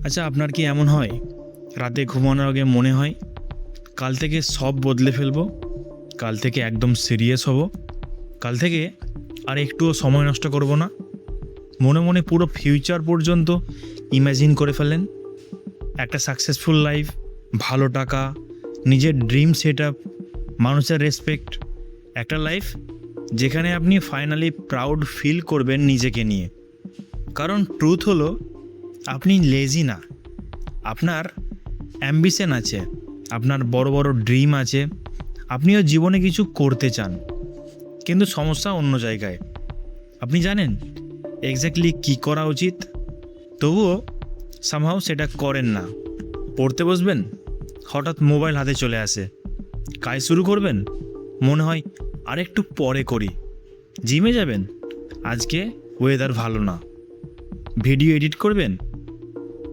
আচ্ছা, আপনার কি এমন হয় রাতে ঘুমানোর আগে মনে হয় কাল থেকে সব বদলে ফেলবো, কাল থেকে একদম সিরিয়াস হব, কাল থেকে আর একটুও সময় নষ্ট করব না? মনে মনে পুরো ফিউচার পর্যন্ত ইমাজিন করে ফেলেন। একটা সাকসেসফুল লাইফ, ভালো টাকা, নিজের ড্রিম সেট আপ, মানুষের রেসপেক্ট, একটা লাইফ যেখানে আপনি ফাইনালি প্রাউড ফিল করবেন নিজেকে নিয়ে। কারণ ট্রুথ হলো, আপনি লেজি না, আপনার অ্যাম্বিশন আছে, আপনার বড় বড় ড্রিম আছে, আপনিও জীবনে কিছু করতে চান। কিন্তু সমস্যা অন্য জায়গায়। আপনি জানেন এক্স্যাক্টলি কী করা উচিত, তবুও সামহাও সেটা করেন না। পড়তে বসবেন, হঠাৎ মোবাইল হাতে চলে আসে। কাজ শুরু করবেন, মনে হয় আরেকটু পরে করি। জিমে যাবেন, আজকে ওয়েদার ভালো না। ভিডিও এডিট করবেন,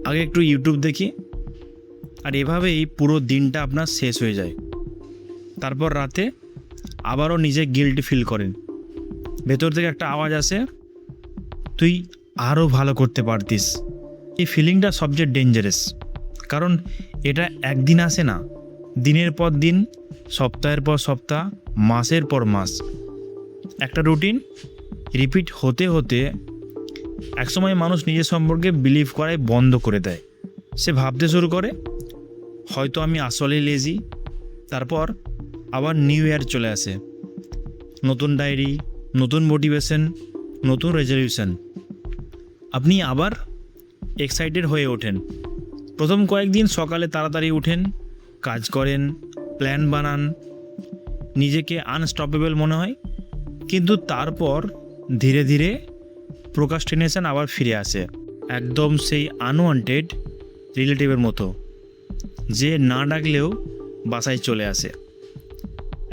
আগে একটু ইউটিউব দেখি। আর এভাবেই পুরো দিনটা আপনার শেষ হয়ে যায়। তারপর রাতে আবারও নিজে গিল্টি ফিল করেন। ভেতর থেকে একটা আওয়াজ আসে, তুই আরও ভালো করতে পারতিস। এই ফিলিংটা সবচেয়ে ডেঞ্জারাস, কারণ এটা একদিন আসে না, দিনের পর দিন, সপ্তাহের পর সপ্তাহ, মাসের পর মাস। একটা রুটিন রিপিট হতে হতে একসময় মানুষ নিজের সম্পর্কে বিলিভ করাই বন্ধ করে দেয়। সে ভাবতে শুরু করে, হয়তো আমি আসলেই লেজি। তারপর আবার নিউ ইয়ার চলে আসে, নতুন ডায়েরি, নতুন মোটিভেশন, নতুন রেজলিউশন। আপনি আবার এক্সাইটেড হয়ে ওঠেন। প্রথম কয়েকদিন সকালে তাড়াতাড়ি উঠেন, কাজ করেন, প্ল্যান বানান, নিজেকে আনস্টপেবল মনে হয়। কিন্তু তারপর ধীরে ধীরে প্রোক্রাস্টিনেশন আবার ফিরে আসে, একদম সেই আনওয়ান্টেড রিলেটিভের মতো, যে না ডাকলেও বাসায় চলে আসে।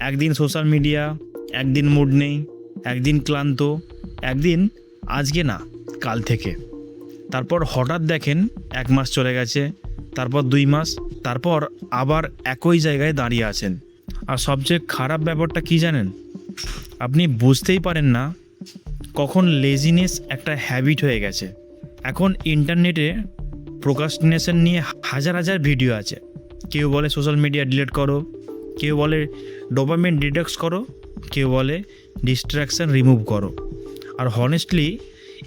একদিন সোশ্যাল মিডিয়া, একদিন মুড নেই, একদিন ক্লান্ত, একদিন আজকে না কাল থেকে। তারপর হঠাৎ দেখেন 1 মাস চলে গেছে, তারপর 2 মাস, তারপর আবার একই জায়গায় দাঁড়িয়ে আছেন। আর সবচেয়ে খারাপ ব্যাপারটা কি জানেন? আপনি বুঝতেই পারেন না কখন লেজিনেস একটা হ্যাবিট হয়ে গেছে। এখন ইন্টারনেটে প্রোক্রাস্টিনেশন নিয়ে হাজার হাজার ভিডিও আছে। কেউ বলে সোশ্যাল মিডিয়া ডিলিট করো, কেউ বলে ডোপামিন ডিটক্স করো, কেউ বলে ডিস্ট্র্যাকশন রিমুভ করো। আর হনেস্টলি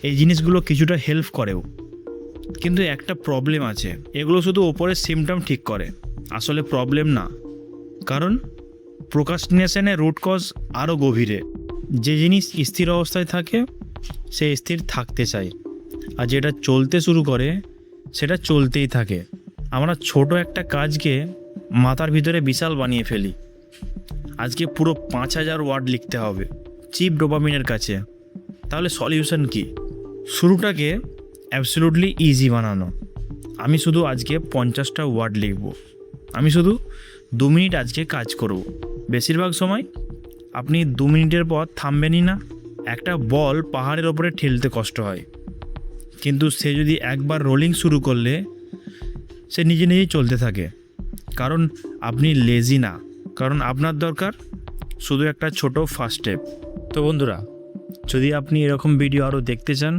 এই জিনিসগুলো কিছুটা হেল্প করেও, কিন্তু একটা প্রবলেম আছে, এগুলো শুধু ওপরের সিমটম ঠিক করে, আসলে প্রবলেম না। কারণ প্রোক্রাস্টিনেশনের রুট কজ আরও গভীরে। যে জিনিস স্থির অবস্থায় থাকে সে স্থির থাকতে চায়, আর যেটা চলতে শুরু করে সেটা চলতেই থাকে। আমরা ছোট একটা কাজকে মাথার ভিতরে বিশাল বানিয়ে ফেলি। আজকে পুরো 5000 ওয়ার্ড লিখতে হবে চিপ ডোপামিনের কাছে। তাহলে সলিউশন কি? শুরুটাকে অ্যাবসলিউটলি ইজি বানানো। আমি শুধু আজকে 50টা ওয়ার্ড লিখব, আমি শুধু 2 মিনিট আজকে কাজ করব। বেশিরভাগ সময় আপনি 2 মিনিটের পর থামবেনই না। একটা বল পাহাড়ের ওপরে ঠেলতে কষ্ট হয়, কিন্তু সে যদি একবার রোলিং শুরু করলে সে নিজে নিজেই চলতে থাকে। কারণ আপনি লেজি না, কারণ আপনার দরকার শুধু একটা ছোট ফার্স্ট স্টেপ। তো বন্ধুরা, যদি আপনি এরকম ভিডিও আরও দেখতে চান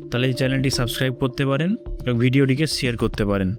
তাহলে এই চ্যানেলটি সাবস্ক্রাইব করতে পারেন এবং ভিডিওটিকে শেয়ার করতে পারেন।